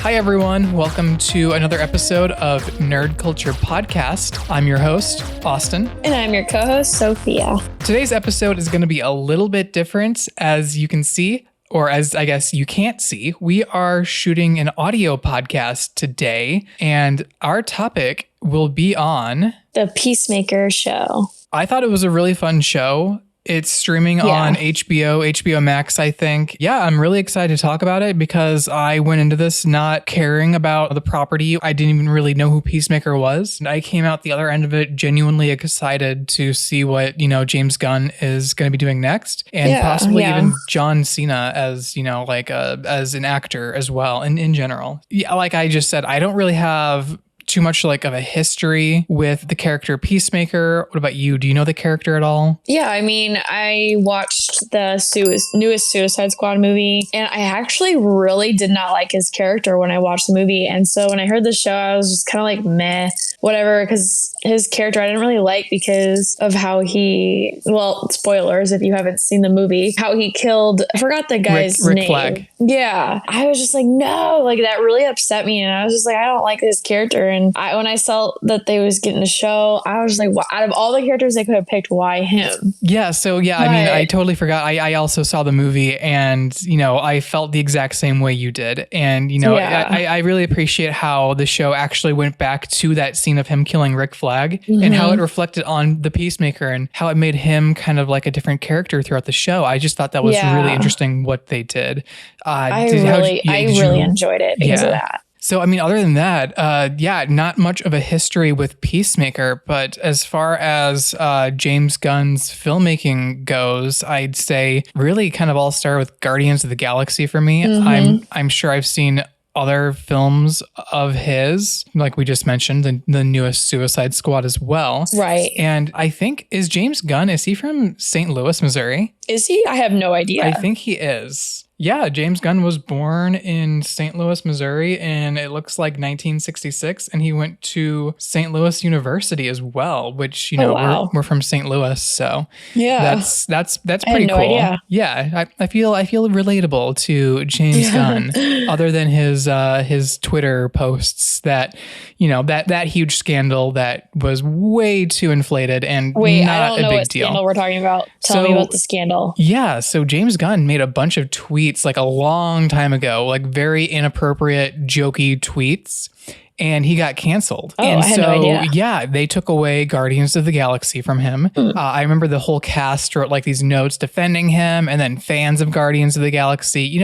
Hi, everyone. Welcome to another episode of Nerd Culture Podcast. I'm your host, Austin. And I'm your co-host, Sophia. Today's episode is going to be a little bit different, as you can see, or as I guess you can't see. We are shooting an audio podcast today, and our topic will be on The Peacemaker show. I thought it was a really fun show. It's streaming on HBO Max, I think. Yeah, I'm really excited to talk about it because I went into this not caring about the property. I didn't even really know who Peacemaker was. And I came out the other end of it genuinely excited to see what, James Gunn is going to be doing next. And possibly even John Cena as, as an actor as well and in general. Yeah, like I just said, I don't really have too much of a history with the character Peacemaker. What about you? Do you know the character at all? Yeah, I mean, I watched the newest Suicide Squad movie, and I actually really did not like his character when I watched the movie. And so when I heard the show, I was just kind of like, meh, whatever, because his character I didn't really like because of how spoilers if you haven't seen the movie, how he killed, I forgot the guy's Rick name. Flag. Yeah. I was just like, no, that really upset me. And I was just like, I don't like this character. And when I saw that they was getting a show, I was like, out of all the characters they could have picked, why him? Yeah. So I mean, I totally forgot. I also saw the movie and, I felt the exact same way you did. And, I really appreciate how the show actually went back to that scene of him killing Rick Flag and how it reflected on the Peacemaker and how it made him kind of like a different character throughout the show. I just thought that was really interesting what they did. I really enjoyed it because of that. So, I mean, other than that, not much of a history with Peacemaker, but as far as James Gunn's filmmaking goes, I'd say really kind of all started with Guardians of the Galaxy for me. I'm sure I've seen other films of his, like we just mentioned, the newest Suicide Squad as well. Right. And I think, is he from St. Louis, Missouri? Is he? I have no idea. I think he is. Yeah, James Gunn was born in St. Louis, Missouri, and it looks like 1966, and he went to St. Louis University as well, which, we're from St. Louis, so that's pretty cool. Idea. Yeah, I feel relatable to James Gunn, other than his Twitter posts that, that huge scandal that was way too inflated and not a big deal. I don't know what scandal we're talking about. Tell me about the scandal. Yeah, so James Gunn made a bunch of tweets like a long time ago, like very inappropriate, jokey tweets, and he got canceled. Oh, I had no idea. Yeah, they took away Guardians of the Galaxy from him. I remember the whole cast wrote like these notes defending him, and then fans of Guardians of the Galaxy,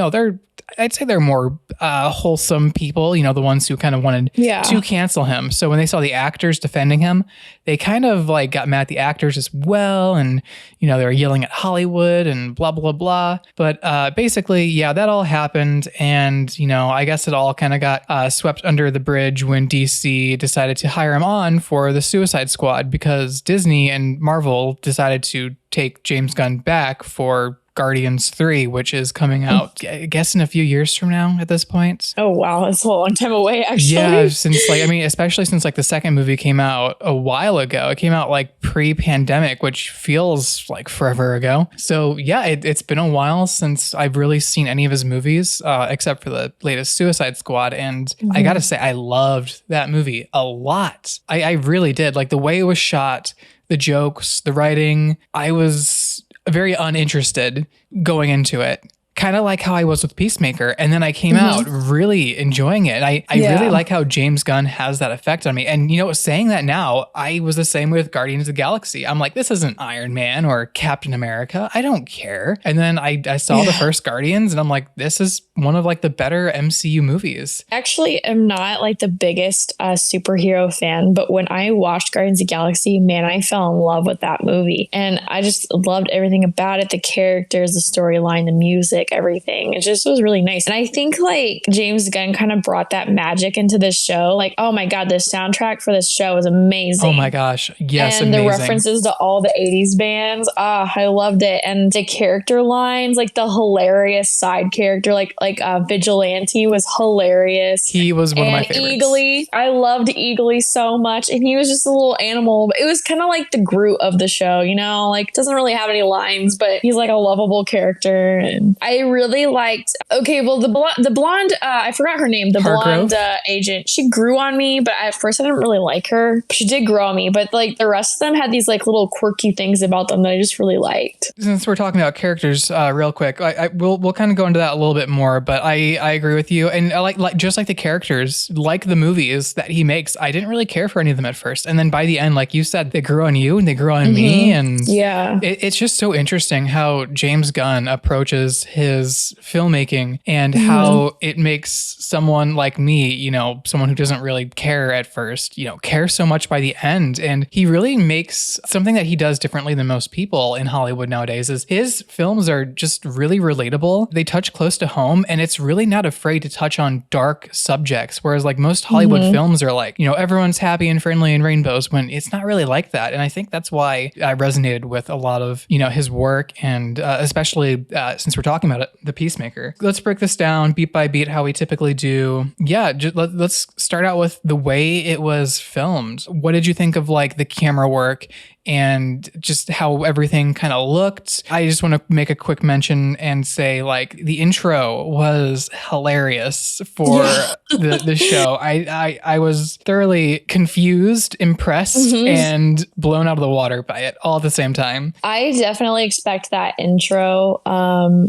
I'd say they're more wholesome people, the ones who kind of wanted to cancel him. So when they saw the actors defending him, they kind of like got mad at the actors as well. And, they were yelling at Hollywood and blah, blah, blah. But basically, that all happened. And, I guess it all kind of got swept under the bridge when DC decided to hire him on for the Suicide Squad because Disney and Marvel decided to take James Gunn back for Guardians 3, which is coming out, I guess, in a few years from now at this point. Oh, wow. That's a long time away, actually. Yeah, especially since the second movie came out a while ago. It came out pre-pandemic, which feels like forever ago. So it's been a while since I've really seen any of his movies, except for the latest Suicide Squad. And I gotta say, I loved that movie a lot. I really did. The way it was shot, the jokes, the writing, I was very uninterested going into it. Kind of like how I was with Peacemaker. And then I came out really enjoying it. I really like how James Gunn has that effect on me. And, saying that now, I was the same with Guardians of the Galaxy. I'm like, this isn't Iron Man or Captain America. I don't care. And then I saw the first Guardians and I'm like, this is one of the better MCU movies. Actually, I'm not the biggest superhero fan, but when I watched Guardians of the Galaxy, man, I fell in love with that movie. And I just loved everything about it. The characters, the storyline, the music, everything. It just was really nice. And I think James Gunn kind of brought that magic into this show. Oh my God, the soundtrack for this show was amazing. Oh my gosh. Yes. And amazing. the references to all the 80s bands. I loved it. And the character lines, the hilarious side character, Vigilante was hilarious. He was one of my favorites. Eagly, I loved Eagly so much. And he was just a little animal. It was kind of like the Groot of the show, doesn't really have any lines, but he's a lovable character. And I I really liked. Okay, well, the blonde, I forgot her name. The Hargrove? blonde agent. She grew on me, but at first I didn't really like her. She did grow on me, but like the rest of them had these like little quirky things about them that I just really liked. Since we're talking about characters, real quick, we'll kind of go into that a little bit more. But I agree with you, and I like just like the characters, like the movies that he makes. I didn't really care for any of them at first, and then by the end, like you said, they grew on you and they grew on me, and yeah, it's just so interesting how James Gunn approaches his filmmaking and how it makes someone like me, you know, someone who doesn't really care at first, you know, care so much by the end. And he really makes something that he does differently than most people in Hollywood nowadays is his films are just really relatable. They touch close to home and it's really not afraid to touch on dark subjects. Whereas like most Hollywood films are like, you know, everyone's happy and friendly and rainbows when it's not really like that. And I think that's why I resonated with a lot of, you know, his work and especially since we're talking about it, The Peacemaker. Let's break this down beat by beat how we typically do. Yeah, let's start out with the way it was filmed. What did you think of like the camera work and just how everything kind of looked? I just want to make a quick mention and say like the intro was hilarious for the show. I was thoroughly confused, impressed, and blown out of the water by it all at the same time. I definitely expect that intro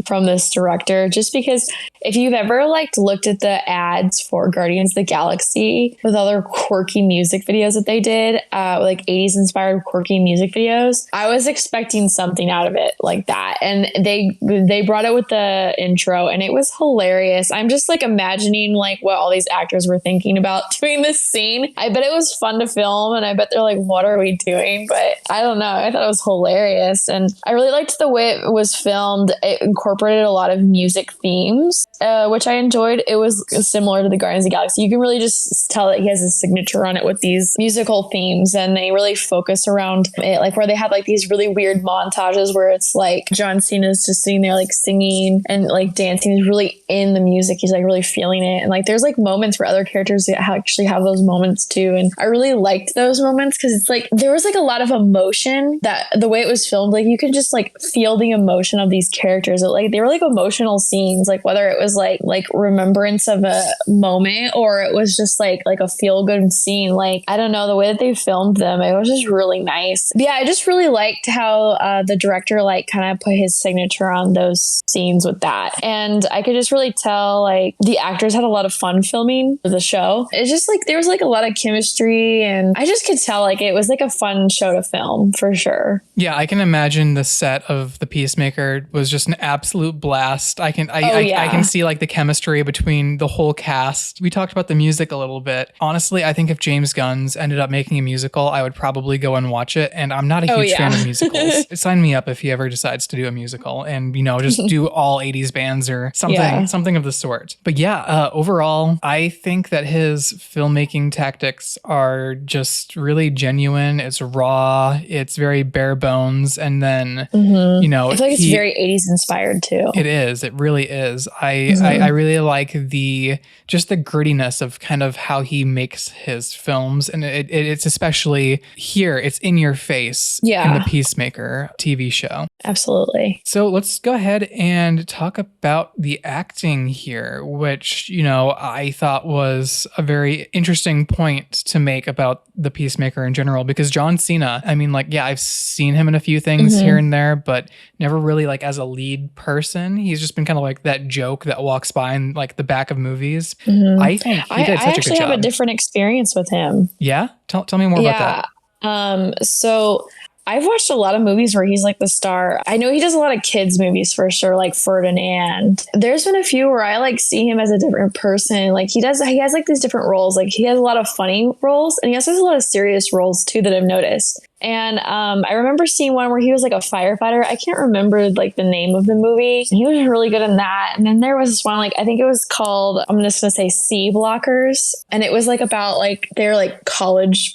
from this director, just because if you've ever like looked at the ads for Guardians of the Galaxy with other quirky music videos that they did, like 80s inspired quirky music videos, I was expecting something out of it like that. And they brought it with the intro and it was hilarious. I'm just like imagining like what all these actors were thinking about doing this scene. I bet it was fun to film and I bet they're like, what are we doing? But I don't know. I thought it was hilarious. And I really liked the way it was filmed. It incorporated a lot of music themes, which I enjoyed. It was similar to the Guardians of the Galaxy. You can really just tell that he has a signature on it with these musical themes, and they really focus around it, like where they have like these really weird montages where it's like John Cena is just sitting there like singing and like dancing. He's really in the music. He's like really feeling it. And like there's like moments where other characters actually have those moments too. And I really liked those moments because it's like there was like a lot of emotion that the way it was filmed, like you could just like feel the emotion of these characters. Like they were like emotional scenes, like whether it was like remembrance of a moment or it was just like a feel good scene. Like I don't know, the way that they filmed them, it was just really nice. But yeah, I just really liked how the director like kind of put his signature on those scenes with that. And I could just really tell like the actors had a lot of fun filming the show. It's just like there was like a lot of chemistry and I just could tell like it was like a fun show to film for sure. Yeah, I can imagine the set of The Peacemaker was just an absolute blast. I can see like the chemistry between the whole cast. We talked about the music a little bit. Honestly, I think if James Gunn's ended up making a musical, I would probably go and watch it. And I'm not a huge fan of musicals. Sign me up if he ever decides to do a musical and, you know, just do all 80s bands or something of the sort. But yeah, overall, I think that his filmmaking tactics are just really genuine. It's raw. It's very bare bones. And then, you know, I feel like it's very 80s inspired too. It is. It really is. I really like the grittiness of kind of how he makes his films. And it's especially here, it's in your face in the Peacemaker TV show. Absolutely. So let's go ahead and talk about the acting here, which, you know, I thought was a very interesting point to make about the Peacemaker in general, because John Cena, I mean, like, yeah, I've seen him in a few things here and there, but never really like as a lead person. He's just been kind of like that joke that walks by in like the back of movies. I think he did such a good job. I actually have a different experience with him. Yeah? Tell me more about that. So I've watched a lot of movies where he's like the star. I know he does a lot of kids movies for sure, like Ferdinand. There's been a few where I like see him as a different person. Like he has like these different roles. Like he has a lot of funny roles and he also has a lot of serious roles too that I've noticed. And I remember seeing one where he was like a firefighter. I can't remember like the name of the movie. He was really good in that. And then there was this one, like I think it was called, I'm just gonna say C Blockers. And it was like about like they're like college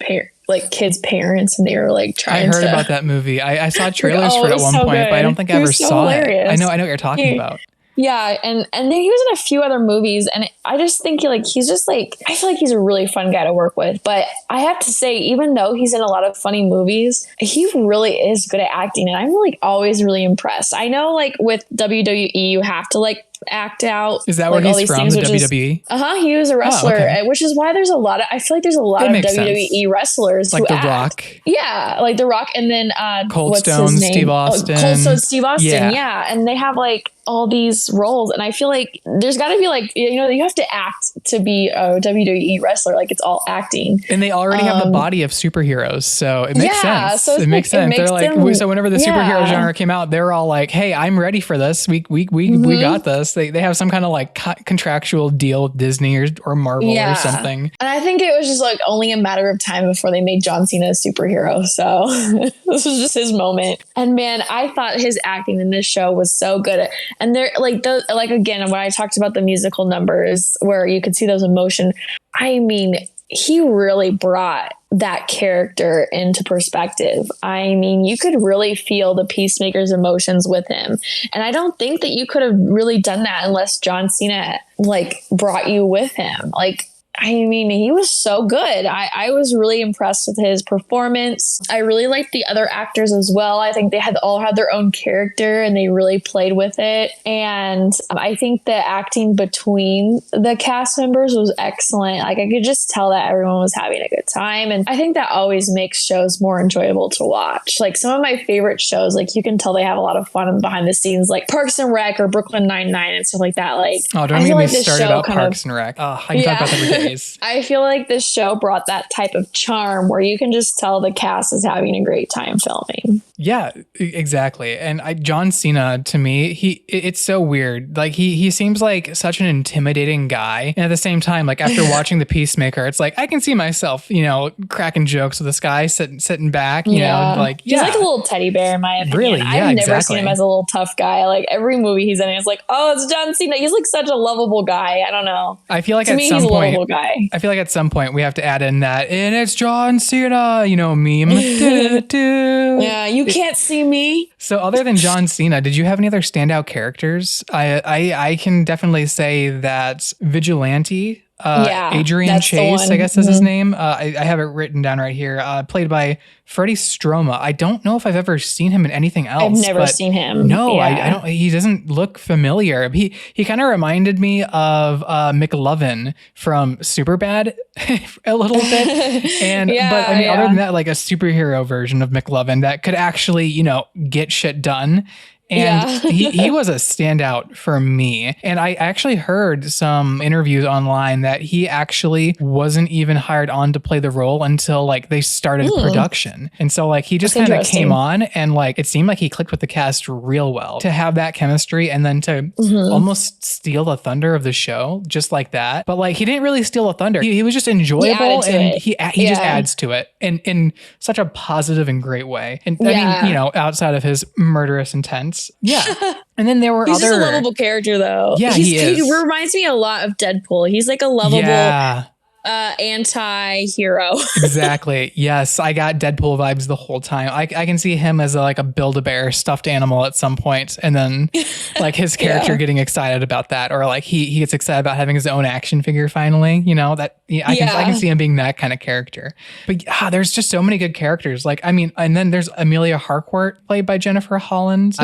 like kids' parents, and they were like trying to... I heard about that movie. I saw trailers for it at one point, but I don't think I ever saw it. I know what you're talking about. Yeah, and then he was in a few other movies, and I just think he's just like, I feel like he's a really fun guy to work with. But I have to say, even though he's in a lot of funny movies, he really is good at acting, and I'm like always really impressed. I know like with WWE, you have to like act out. Is that where like, he's from, the WWE? He was a wrestler, okay. Which is why there's a lot of, I feel like there's a lot of WWE wrestlers like who The act. Rock. Yeah, like The Rock, and then Cold Stone, Steve Austin. Cold Stone, Steve Austin, yeah. And they have like all these roles, and I feel like there's got to be like, you know, you have to act to be a WWE wrestler, like it's all acting, and they already have the body of superheroes, so it makes sense. So it makes sense. They're like, so whenever the superhero genre came out, they're all like, hey, I'm ready for this, we got this. They have some kind of like contractual deal with Disney or Marvel or something, and I think it was just like only a matter of time before they made John Cena a superhero, so this was just his moment. And man, I thought his acting in this show was so good. And they're like, again, when I talked about the musical numbers where you could see those emotion, I mean, he really brought that character into perspective. I mean, you could really feel the Peacemaker's emotions with him. And I don't think that you could have really done that unless John Cena like brought you with him. Like, I mean, he was so good. I was really impressed with his performance. I really liked the other actors as well. I think they all had their own character and they really played with it. And I think the acting between the cast members was excellent. Like I could just tell that everyone was having a good time. And I think that always makes shows more enjoyable to watch. Like some of my favorite shows, like you can tell they have a lot of fun behind the scenes, like Parks and Rec or Brooklyn Nine-Nine and stuff like that. Like, oh, don't get me started about Parks and Rec. Oh, I can talk about that for days. I feel like this show brought that type of charm where you can just tell the cast is having a great time filming. Yeah, exactly. And John Cena, to me, it's so weird. Like he seems like such an intimidating guy. And at the same time, like after watching The Peacemaker, it's like I can see myself, you know, cracking jokes with this guy sitting back, you know, like he's like a little teddy bear in my opinion. Really? Yeah, I've never seen him as a little tough guy. Like every movie he's in, it's like, oh, it's John Cena. He's like such a lovable guy. I don't know. I feel like to at me, some he's point, a lovable guy. I feel like at some point we have to add in that, and it's John Cena, you know, meme. Yeah, you can't see me. So other than John Cena, did you have any other standout characters? I can definitely say that Vigilante, Adrian Chase, I guess is his name. I have it written down right here. Played by Freddie Stroma. I don't know if I've ever seen him in anything else. I've never seen him. No, I don't. He doesn't look familiar. He kind of reminded me of McLovin from Superbad a little bit. And but I mean, other than that, like a superhero version of McLovin that could actually, you know, get shit done. And he was a standout for me. And I actually heard some interviews online that he actually wasn't even hired on to play the role until like they started production. And so like he just kind of came on and like it seemed like he clicked with the cast real well to have that chemistry and then to almost steal the thunder of the show just like that. But like he didn't really steal the thunder. He was just enjoyable and he just adds to it in such a positive and great way. And I mean, you know, outside of his murderous intent. Yeah. And then there were he's just a lovable character though. Yeah, he reminds me a lot of Deadpool. He's like a lovable anti-hero. Exactly. Yes, I got Deadpool vibes the whole time. I can see him as like a Build-A-Bear stuffed animal at some point, and then like his character getting excited about that, or like he gets excited about having his own action figure finally. You know that I can see him being that kind of character. But there's just so many good characters. Like I mean, and then there's Amelia Harcourt played by Jennifer Holland.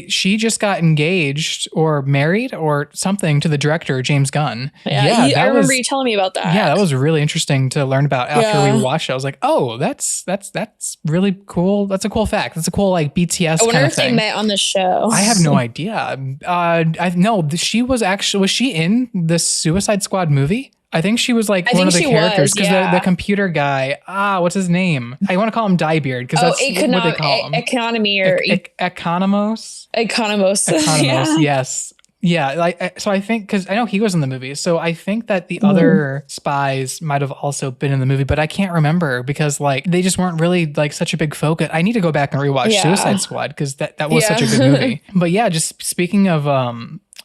She just got engaged or married or something to the director James Gunn. I remember you telling me about that. Yeah, that was really interesting to learn about after we watched it. I was like, oh, that's really cool. That's a cool fact. That's a cool like BTS kind of thing. I wonder if they met on the show. I have no idea. She was she in the Suicide Squad movie? I think she was like one of the characters because the computer guy, what's his name? I want to call him Diebeard because that's what they call him. Economy or Economos? Economos, yes. Yeah, like so I think because I know he was in the movie, so I think that the other spies might have also been in the movie, but I can't remember because like they just weren't really like such a big focus. I need to go back and rewatch Suicide Squad because that was such a good movie. But yeah, just speaking of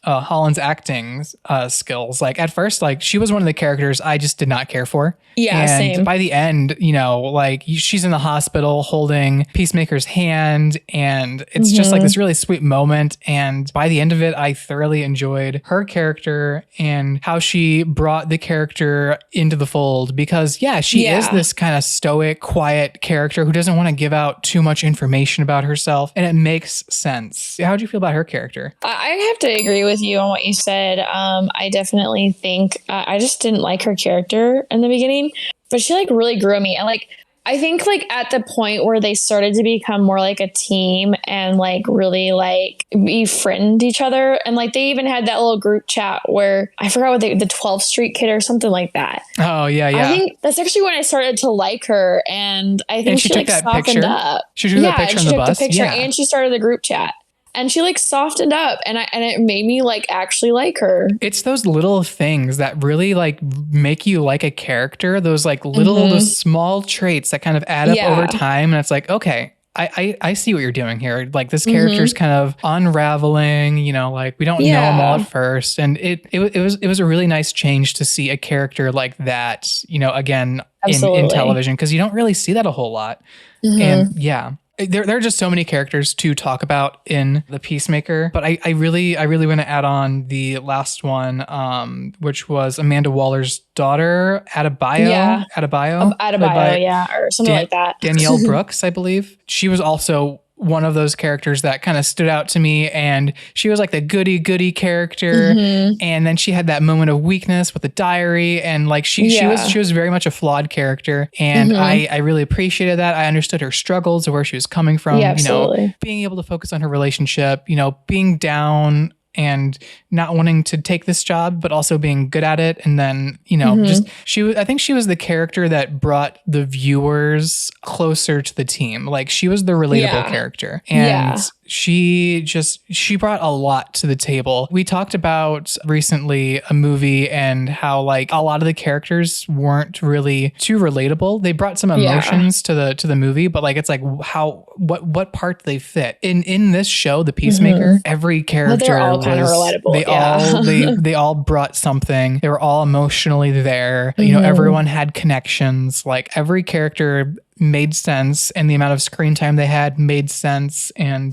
Holland's acting skills. Like at first, like she was one of the characters I just did not care for. Yeah, and same. By the end, you know, like she's in the hospital holding Peacemaker's hand, and it's just like this really sweet moment. And by the end of it, I thoroughly enjoyed her character and how she brought the character into the fold, because she is this kind of stoic, quiet character who doesn't want to give out too much information about herself, and it makes sense. How do you feel about her character? I have to agree with you on what you said. I definitely think I just didn't like her character in the beginning, but she like really grew on me. And like, I think like at the point where they started to become more like a team and like really like befriend each other. And like they even had that little group chat where I forgot what the 12th Street Kid or something like that. Oh yeah. I think that's actually when I started to like her. And I think she like softened up. She took that picture on the bus. And she started the group chat. And she like softened up, and it made me like actually like her. It's those little things that really like make you like a character. Those like little, those small traits that kind of add up over time. And it's like, okay, I see what you're doing here. Like this character's kind of unraveling, you know, like we don't know them all at first. And it was a really nice change to see a character like that, you know, again, in television, because you don't really see that a whole lot. And there are just so many characters to talk about in The Peacemaker, but I really want to add on the last one, which was Amanda Waller's daughter, Adebayo, or something like that. Danielle Brooks, I believe. She was also one of those characters that kind of stood out to me, and she was like the goody character, and then she had that moment of weakness with the diary, and like she was very much a flawed character, and I really appreciated that. I understood her struggles of where she was coming from, you know, being able to focus on her relationship, you know, being down and not wanting to take this job, but also being good at it. And then, you know, I think she was the character that brought the viewers closer to the team. Like she was the relatable character. And she brought a lot to the table. We talked about recently a movie and how like a lot of the characters weren't really too relatable. They brought some emotions to the movie, but like it's like what part they fit in this show, The Peacemaker. Every character they're all kind of relatable. They all brought something. They were all emotionally there. You know, everyone had connections. Like every character made sense, and the amount of screen time they had made sense. And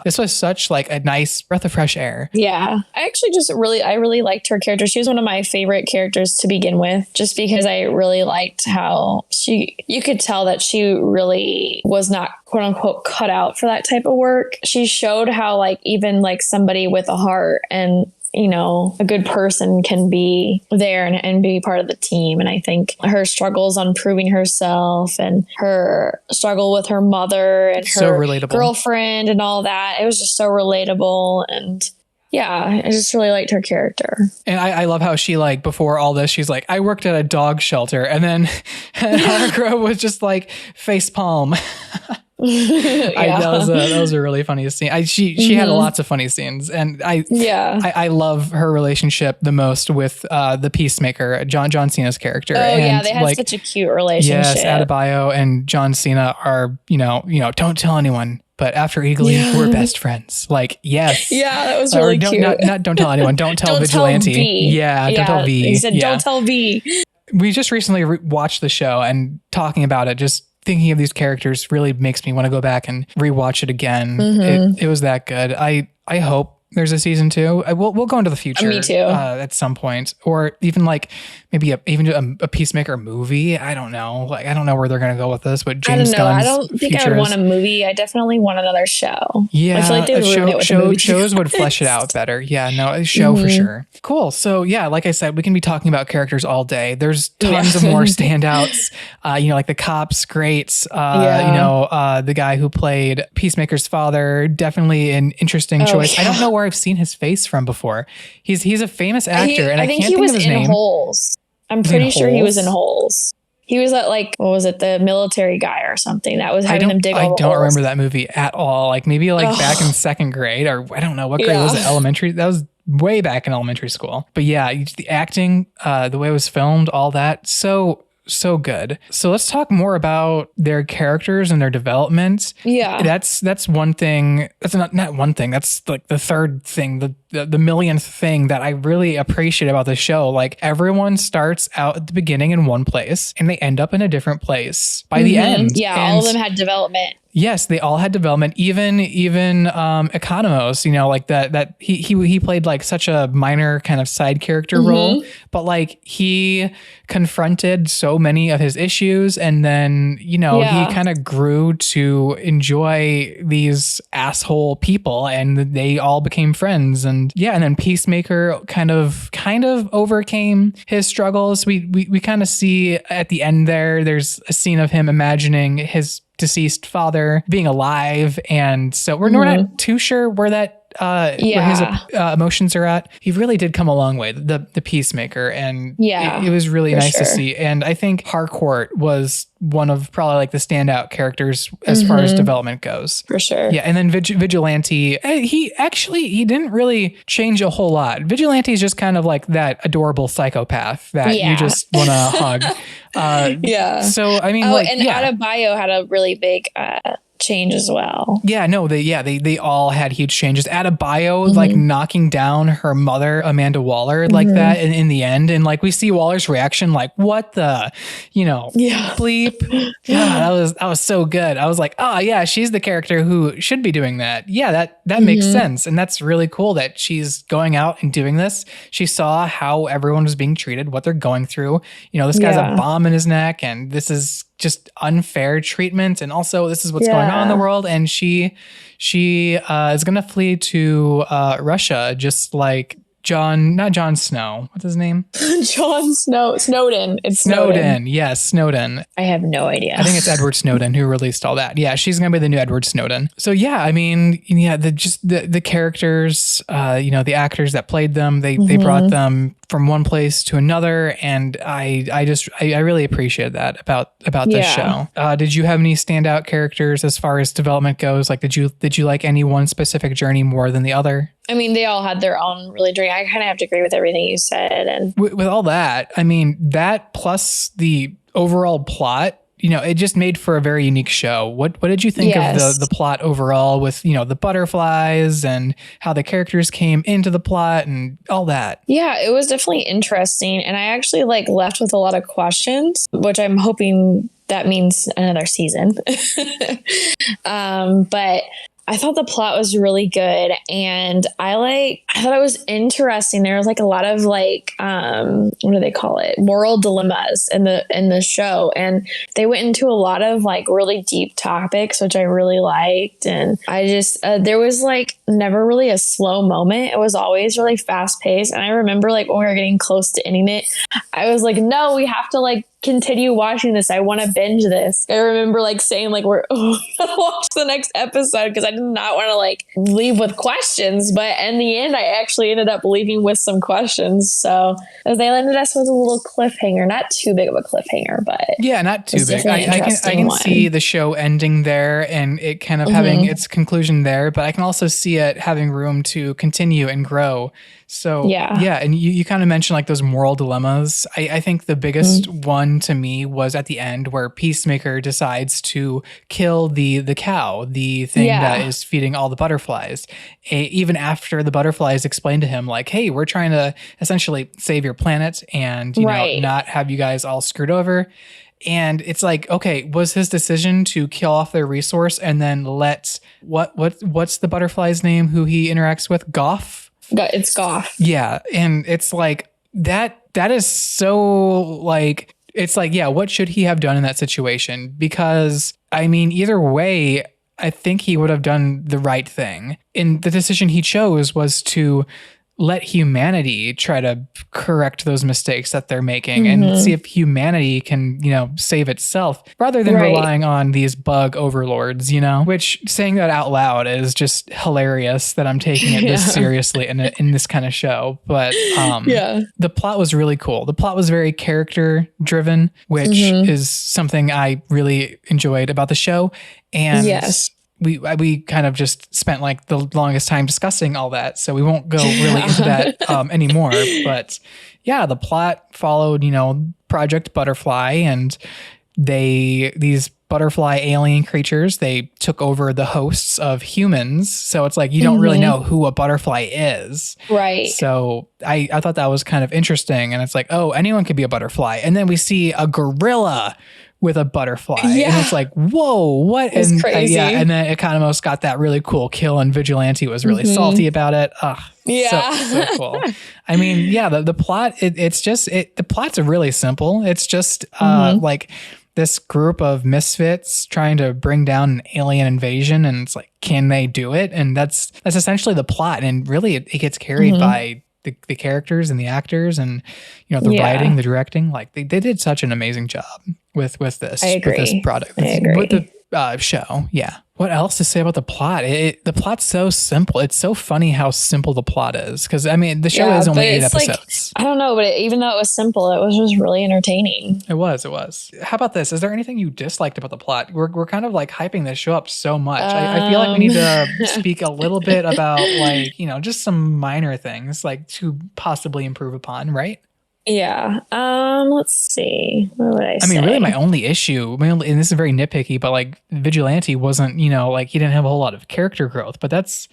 this was such like a nice breath of fresh air. I really liked her character. She was one of my favorite characters to begin with, just because I really liked how you could tell that she really was not quote unquote cut out for that type of work. She showed how like even like somebody with a heart and, you know, a good person can be there and be part of the team. And I think her struggles on proving herself and her struggle with her mother and her girlfriend and all that, it was just so relatable. And I just really liked her character. And I love how she like before all this, she's like, I worked at a dog shelter. And then Harcourt was just like face palm. That was a really funny scene. She had lots of funny scenes, and I love her relationship the most with the Peacemaker, John Cena's character. They had like, such a cute relationship. Yes, Adebayo and John Cena are you know don't tell anyone. But after Eagly, we're best friends. Like, yes. That was really cute. Don't tell anyone. Don't tell Vigilante. Don't tell V. He said, don't tell V. We just recently watched the show, and talking about it, just thinking of these characters really makes me want to go back and rewatch it again. It was that good. I hope there's a season 2. We'll go into the future. Me too. At some point, or even like maybe even a Peacemaker movie. I don't know. Like I don't know where they're gonna go with this. But James Gunn's I don't think I would want a movie. I definitely want another show. Yeah, I feel like they would ruin it with a movie. Shows would flesh it out better. Yeah, no, a show for sure. Cool. So yeah, like I said, we can be talking about characters all day. There's tons of more standouts. You know, like the cops, great. You know, the guy who played Peacemaker's father, definitely an interesting choice. I don't know where I've seen his face from before. He's a famous actor, and I can't think of his name. Holes. I'm pretty sure he was in Holes. He was at like, what was it? The military guy or something that was having them dig all the holes. I don't remember that movie at all. Like maybe like back in second grade, or I don't know what grade was it? Elementary. That was way back in elementary school. But yeah, the acting, the way it was filmed, all that. So so good. So let's talk more about their characters and their development. Yeah. That's one thing. That's not one thing. That's like the third thing, the millionth thing that I really appreciate about the show. Like everyone starts out at the beginning in one place and they end up in a different place by the end. Yeah, And all of them had development. yes, they all had development. Even Economos, like that he played like such a minor kind of side character role, but like he confronted so many of his issues, and then he kind of grew to enjoy these asshole people, and they all became friends. And and then Peacemaker kind of overcame his struggles. We kind of see at the end there's a scene of him imagining his deceased father being alive, and so we're not too sure where that where his emotions are at. He really did come a long way, the Peacemaker, and it was really nice to see. And I think Harcourt was one of probably like the standout characters as far as development goes. For sure. Yeah, and then Vigilante, he didn't really change a whole lot. Vigilante is just kind of like that adorable psychopath that you just want to hug. So I mean, Adebayo had a really big change as well. They all had huge changes. Adebayo like knocking down her mother, Amanda Waller, like that in the end, and like we see Waller's reaction, like what the bleep. That was so good. I was like, oh yeah, she's the character who should be doing that. Yeah, that makes sense, and that's really cool that she's going out and doing this. She saw how everyone was being treated, what they're going through. This guy's a bomb in his neck, and this is just unfair treatment, and also this is what's going on in the world, and she is gonna flee to Russia, just like not Jon Snow. What's his name? Snowden. It's Snowden. Yes, Snowden. I have no idea. I think it's Edward Snowden who released all that. Yeah, she's gonna be the new Edward Snowden. So yeah, I mean, the characters, the actors that played them, they brought them from one place to another, and I really appreciate that about this show. Did you have any standout characters as far as development goes? Like, did you like any one specific journey more than the other? I mean, they all had their own really journey. I kind of have to agree with everything you said. And with all that, I mean, that plus the overall plot, it just made for a very unique show. What did you think of the plot overall, with, the butterflies and how the characters came into the plot and all that? Yeah, it was definitely interesting. And I actually left with a lot of questions, which I'm hoping that means another season. But I thought the plot was really good, and I thought it was interesting. There was a lot of what do they call it? Moral dilemmas in the show, and they went into a lot of really deep topics, which I really liked. And I just there was never really a slow moment. It was always really fast paced. And I remember when we were getting close to ending it, I was like, no, we have to continue watching this. I want to binge this. I remember saying we're gonna watch the next episode, because I did not want to leave with questions. But in the end, I actually ended up leaving with some questions. So they landed us with a little cliffhanger, not too big of a cliffhanger, but not too big. I can see the show ending there and it kind of having its conclusion there, but I can also see it having room to continue and grow. So and you kind of mentioned those moral dilemmas. I think the biggest one to me was at the end, where Peacemaker decides to kill the cow, the thing that is feeding all the butterflies, even after the butterflies explain to him hey, we're trying to essentially save your planet and not have you guys all screwed over. And it's okay, was his decision to kill off their resource and then let what's the butterfly's name who he interacts with? Goff? It's Goff. Yeah. And it's that is so it's what should he have done in that situation? Because I mean, either way, I think he would have done the right thing. And the decision he chose was to let humanity try to correct those mistakes that they're making and see if humanity can, save itself, rather than relying on these bug overlords, which, saying that out loud is just hilarious that I'm taking it this seriously in this kind of show. But the plot was really cool. The plot was very character driven, which is something I really enjoyed about the show. And we kind of just spent the longest time discussing all that, so we won't go really into that anymore. But yeah, the plot followed, Project Butterfly, and these butterfly alien creatures, they took over the hosts of humans. So it's like you don't really know who a butterfly is. Right. So I thought that was kind of interesting. And it's like, oh, anyone could be a butterfly. And then we see a gorilla with a butterfly. Yeah. And it's like, whoa, what? It's crazy. And then it kind of almost got that really cool kill, and Vigilante was really salty about it. Yeah. So cool. I mean, yeah, the plot, the plot's really simple. It's just like this group of misfits trying to bring down an alien invasion, and it's like, can they do it? And that's essentially the plot. And really it gets carried by the characters and the actors, and the writing, the directing. Like they did such an amazing job with this. I agree. With this product. I agree. With the show. Yeah. What else to say about the plot? The plot's so simple. It's so funny how simple the plot is. Because I mean, the show is only 8 episodes. I don't know, but even though it was simple, it was just really entertaining. It was. How about this? Is there anything you disliked about the plot? We're kind of like hyping this show up so much. I feel like we need to speak a little bit about like, just some minor things like to possibly improve upon, right? Yeah. Let's see. What would I say? I mean, really my only issue, and this is very nitpicky, but like Vigilante wasn't, like he didn't have a whole lot of character growth, but that's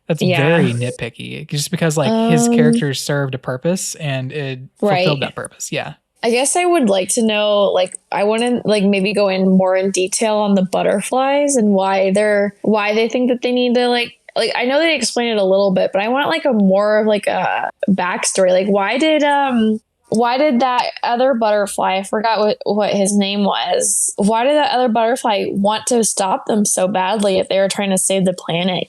very nitpicky just because like his character served a purpose and it fulfilled that purpose. Yeah. I guess I would like to know, like, I want to like maybe go in more in detail on the butterflies and why they think that they need to like I know they explained it a little bit, but I want like a more of like a backstory. Like why did that other butterfly, I forgot what his name was. Why did that other butterfly want to stop them so badly if they were trying to save the planet,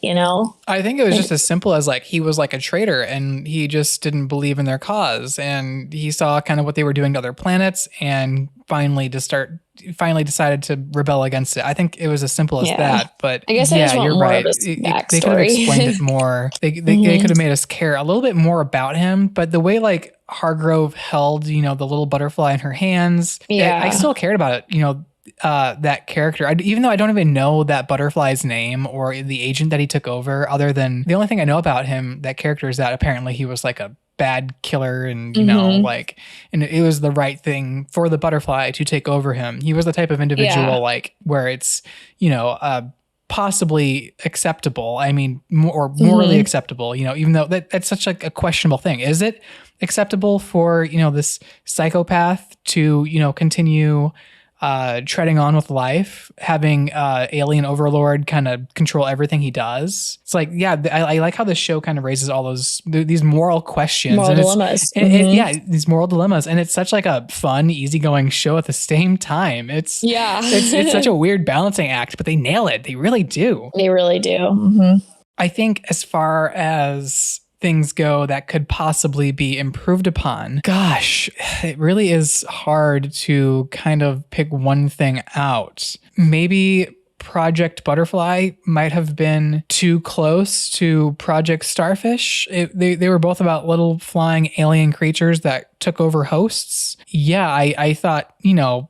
I think it was just as simple as like he was like a traitor and he just didn't believe in their cause, and he saw kind of what they were doing to other planets and finally decided to rebel against it. I think it was as simple as that, but I guess I just want you're more right. of his backstory. They could have explained it more. They could have made us care a little bit more about him, but the way like Hargrove held, the little butterfly in her hands, I still cared about it, that character. Even though I don't even know that butterfly's name or the agent that he took over, other than the only thing I know about him, that character, is that apparently he was like a bad killer and, and it was the right thing for the butterfly to take over him. He was the type of individual like where it's, possibly acceptable. I mean, morally acceptable, even though that's such like a questionable thing. Is it acceptable for, this psychopath to, continue treading on with life, having alien overlord kind of control everything he does? It's like, I like how the show kind of raises all these moral questions. Dilemmas. These moral dilemmas. And it's such like a fun, easygoing show at the same time. It's such a weird balancing act, but they nail it. They really do. They really do. I think as far as things go that could possibly be improved upon, gosh, it really is hard to kind of pick one thing out. Maybe Project Butterfly might have been too close to Project Starfish. They were both about little flying alien creatures that took over hosts. Yeah, I thought,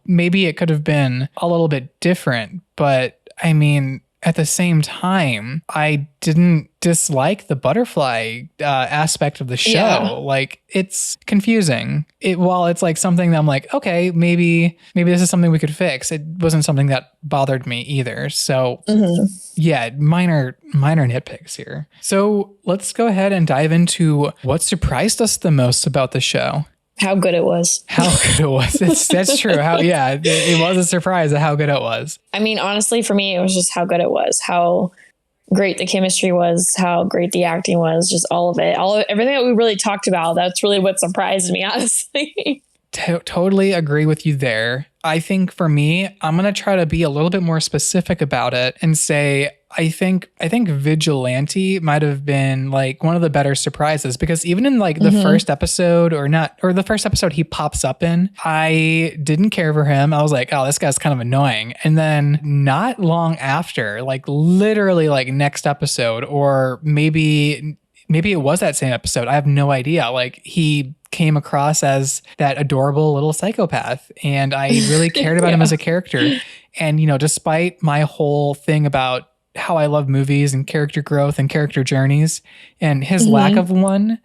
maybe it could have been a little bit different, but I mean, at the same time, I didn't dislike the butterfly aspect of the show. Yeah. Like, it's confusing. While it's like something that I'm like, okay, maybe this is something we could fix. It wasn't something that bothered me either. So minor nitpicks here. So let's go ahead and dive into what surprised us the most about the show. How good it was. That's true. It was a surprise at how good it was. I mean, honestly, for me, it was just how good it was, how great the chemistry was, how great the acting was, just all of it. Everything that we really talked about, that's really what surprised me, honestly. Totally agree with you there. I think for me, I'm going to try to be a little bit more specific about it and say, I think Vigilante might have been like one of the better surprises, because even in like the first episode or the first episode he pops up in, I didn't care for him. I was like, oh, this guy's kind of annoying. And then not long after, like literally like next episode, or maybe it was that same episode, I have no idea. Like he came across as that adorable little psychopath, and I really cared about him as a character. And, despite my whole thing about how I love movies and character growth and character journeys and his lack of one,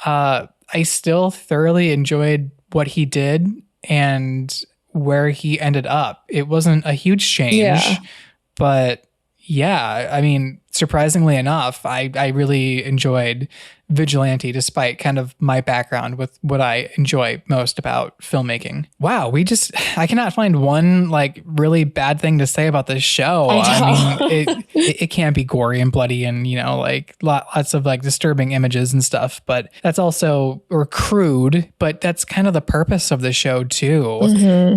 I still thoroughly enjoyed what he did. and where he ended up. It wasn't a huge change, but yeah, I mean, surprisingly enough, I really enjoyed Vigilante despite kind of my background with what I enjoy most about filmmaking. Wow, I cannot find one like really bad thing to say about this show. I mean, it can't be gory and bloody and, you know, like lots of like disturbing images and stuff, but that's also, or crude, but that's kind of the purpose of the show too.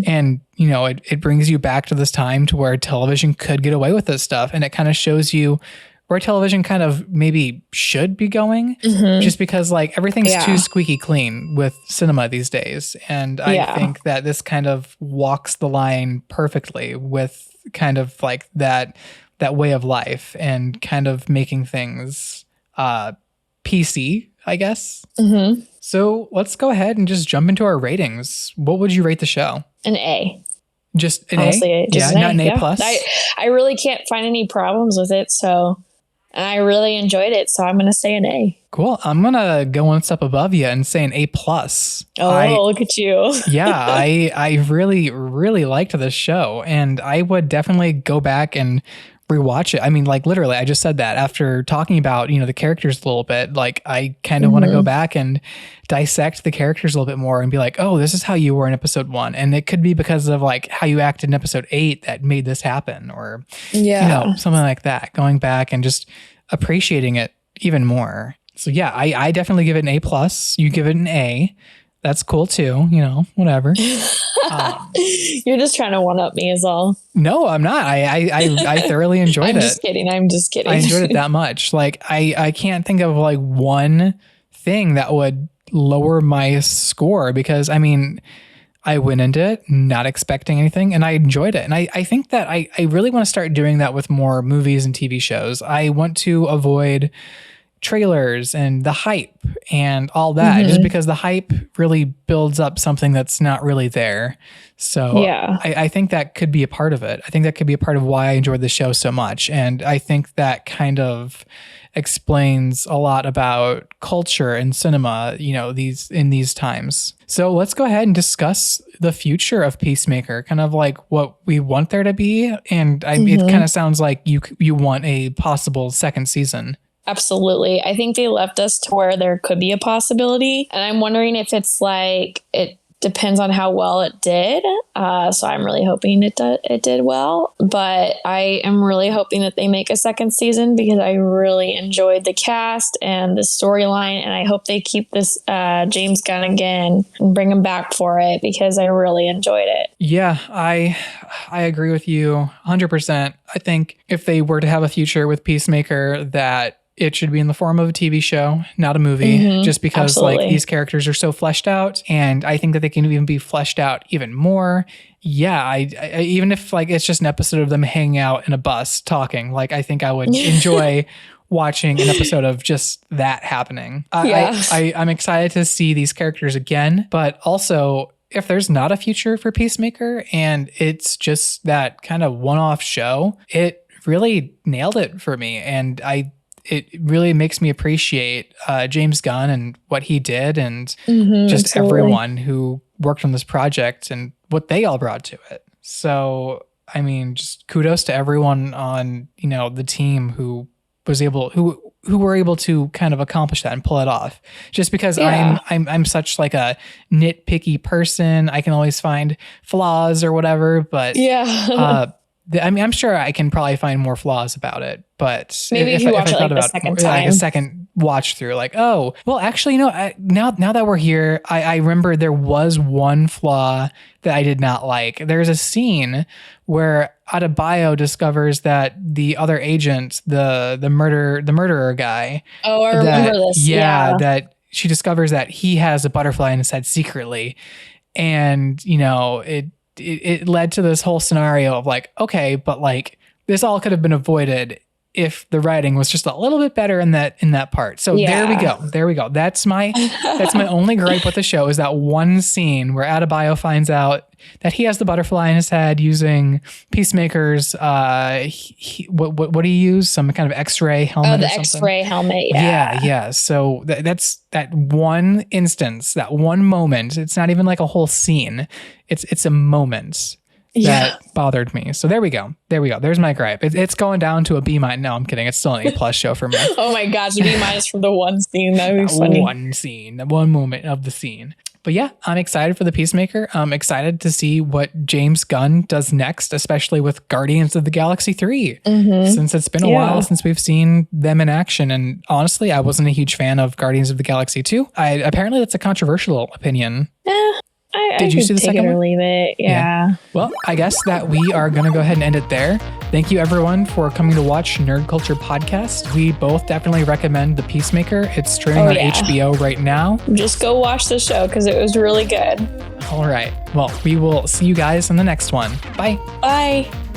And you know, it brings you back to this time to where television could get away with this stuff. And it kind of shows you where television kind of maybe should be going, just because like everything's too squeaky clean with cinema these days. And I think that this kind of walks the line perfectly with kind of like that way of life and kind of making things PC, I guess. So let's go ahead and just jump into our ratings. What would you rate the show? An A. Just an Honestly, A? just not an A plus? I really can't find any problems with it, so... And I really enjoyed it, so I'm going to say an A. Cool. I'm going to go one step above you and say an A plus. Oh, look at you. I really, really liked this show, and I would definitely go back and rewatch it. I mean, like literally, I just said that after talking about, you know, the characters a little bit. Like I kind of want to go back and dissect the characters a little bit more and be like, oh, this is how you were in episode 1. And it could be because of like how you acted in episode 8 that made this happen, or, you know, something like that. Going back and just appreciating it even more. So yeah, I definitely give it an A plus. You give it an A. That's cool too, you know, whatever. You're just trying to one up me is all. No, I'm not. I thoroughly enjoyed it. I'm just kidding. I enjoyed it that much. Like I can't think of like one thing that would lower my score, because I mean, I went into it not expecting anything and I enjoyed it. And I think that I really want to start doing that with more movies and TV shows. I want to avoid trailers and the hype and all that, just because the hype really builds up something that's not really there. So I think that could be a part of it. I think that could be a part of why I enjoyed the show so much. And I think that kind of explains a lot about culture and cinema, you know, in these times. So let's go ahead and discuss the future of Peacemaker, kind of like what we want there to be. And it kind of sounds like you want a possible second season. Absolutely. I think they left us to where there could be a possibility. And I'm wondering if it's like, it depends on how well it did. So I'm really hoping it did well. But I am really hoping that they make a second season, because I really enjoyed the cast and the storyline. And I hope they keep this James Gunn again and bring him back for it, because I really enjoyed it. Yeah, I agree with you 100%. I think if they were to have a future with Peacemaker, that it should be in the form of a TV show, not a movie, just because like these characters are so fleshed out, and I think that they can even be fleshed out even more. Yeah, I even if like it's just an episode of them hanging out in a bus talking, like I think I would enjoy watching an episode of just that happening. I'm excited to see these characters again, but also if there's not a future for Peacemaker and it's just that kind of one-off show, it really nailed it for me, and it really makes me appreciate James Gunn and what he did, and just everyone who worked on this project and what they all brought to it. So, I mean, just kudos to everyone on, you know, the team who were able to kind of accomplish that and pull it off. Just because I'm such like a nitpicky person, I can always find flaws or whatever, but I mean, I'm sure I can probably find more flaws about it, but maybe if you watch it like the second time, like a second watch through, like, oh, well, actually, you know, now that we're here, I remember there was one flaw that I did not like. There's a scene where Adebayo discovers that the other agent, the murderer guy. Oh, I remember this. Yeah, that she discovers that he has a butterfly in his head secretly, and you know it led to this whole scenario of like, okay, but like this all could have been avoided if the writing was just a little bit better in that part. So there we go. That's my only gripe with the show, is that one scene where Adebayo finds out that he has the butterfly in his head using Peacemaker's what do you use? Some kind of X-ray helmet. Oh, the or something? X-ray helmet. Yeah. Yeah. So that's that one instance, that one moment. It's not even like a whole scene. It's a moment that bothered me. So there we go. There's my gripe. It's going down to a B-. No, I'm kidding. It's still an A+ show for me. Oh my gosh, a B- from the one scene. That would be funny. One scene, the one moment of the scene. But yeah, I'm excited for the Peacemaker. I'm excited to see what James Gunn does next, especially with Guardians of the Galaxy 3, since it's been a while since we've seen them in action. And honestly, I wasn't a huge fan of Guardians of the Galaxy 2. Apparently that's a controversial opinion. Did you see the second one? Or leave it. Yeah. Well, I guess that we are going to go ahead and end it there. Thank you, everyone, for coming to watch Nerd Culture Podcast. We both definitely recommend The Peacemaker. It's streaming on HBO right now. Just go watch the show because it was really good. All right. Well, we will see you guys in the next one. Bye. Bye.